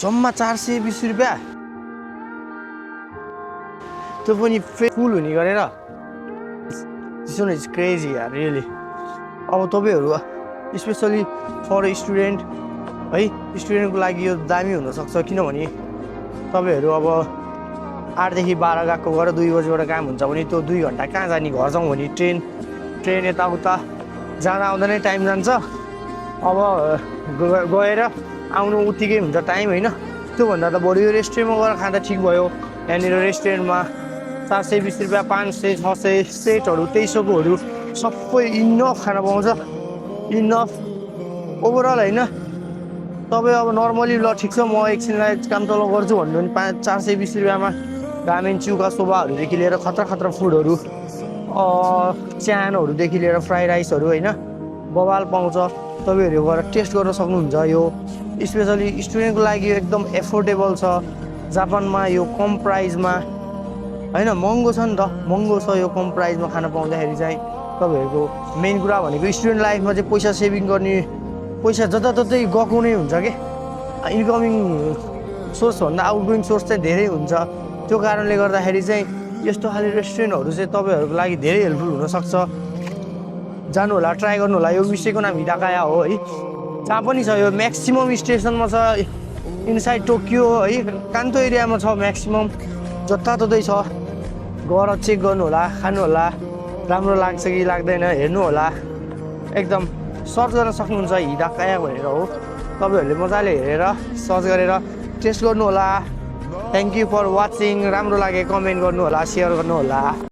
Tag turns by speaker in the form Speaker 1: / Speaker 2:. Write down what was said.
Speaker 1: जम्मा 420 रुपियाँ त्यो पनि फुल हुने गरेर दिस वान इज क्रेजी यार रियली अब तपाईँहरू स्पेसली फर स्टुडेन्ट है स्टुडेन्टको लागि यो दामी हुनसक्छ किनभने तपाईँहरू अब 8 देखि 12 गएको गएर 2 बजीबाट काम हुन्छ भने त्यो 2 घन्टा कहाँ जाने घर जाउँ भने ट्रेन यताउता जाँदा आउँदा नै टाइम जान्छ अब गएर आउनु उत्तिकै हुन्छ टाइम होइन त्योभन्दा त बरु यो रेस्टुरेन्टमा गएर खाँदा ठिक भयो यहाँनिर रेस्टुरेन्टमा 420 रुपियाँ 500 600 सेटहरू 2300कोहरू सबै इनफ खाना पाउँछ इनफ ओभरअल होइन तपाईँ अब नर्मली ल ठिक छ म एकछिनलाई काम तल गर्छु भन्नु भने 420 रुपियाँमा रामेन चिउका सोबाहरूदेखि लिएर खतरा फुडहरू च्यानहरूदेखि लिएर फ्राई राइसहरू होइन बवाल पाउँछ तपाईँहरू गएर टेस्ट गर्न सक्नुहुन्छ यो स्पेसली स्टुडेन्टको लागि यो एकदम एफोर्डेबल छ जापानमा यो कम प्राइसमा होइन महँगो छ नि त महँगो छ यो कम प्राइसमा खाना पाउँदाखेरि चाहिँ तपाईँहरूको मेन कुरा भनेको स्टुडेन्ट लाइफमा चाहिँ पैसा सेभिङ गर्ने पैसा जताततै गएको नै हुन्छ कि इन्कमिङ सोर्सभन्दा आउटगोइङ सोर्स चाहिँ धेरै हुन्छ त्यो कारणले गर्दाखेरि चाहिँ यस्तो खाले रेस्टुरेन्टहरू चाहिँ तपाईँहरूको लागि धेरै हेल्पफुल हुनसक्छ जानु होला ट्राई गर्नु होला यो मिस्टेकको नाम हिदाकाया हो है जहाँ पनि छ यो म्याक्सिमम स्टेसनमा छ इनसाइड टोकियो है कान्तो एरियामा छ म्याक्सिमम जताततै छ गएर चेक गर्नु होला खानु होला राम्रो लाग्छ कि लाग्दैन हेर्नु होला एकदम सर्च गर्न सक्नुहुन्छ हिदाकाया भनेर हो तपाईँहरूले मजाले हेरेर सर्च गरेर टेस्ट गर्नु होला थ्याङ्क यू फर वाचिङ राम्रो लागे कमेन्ट गर्नु होला सेयर गर्नु होला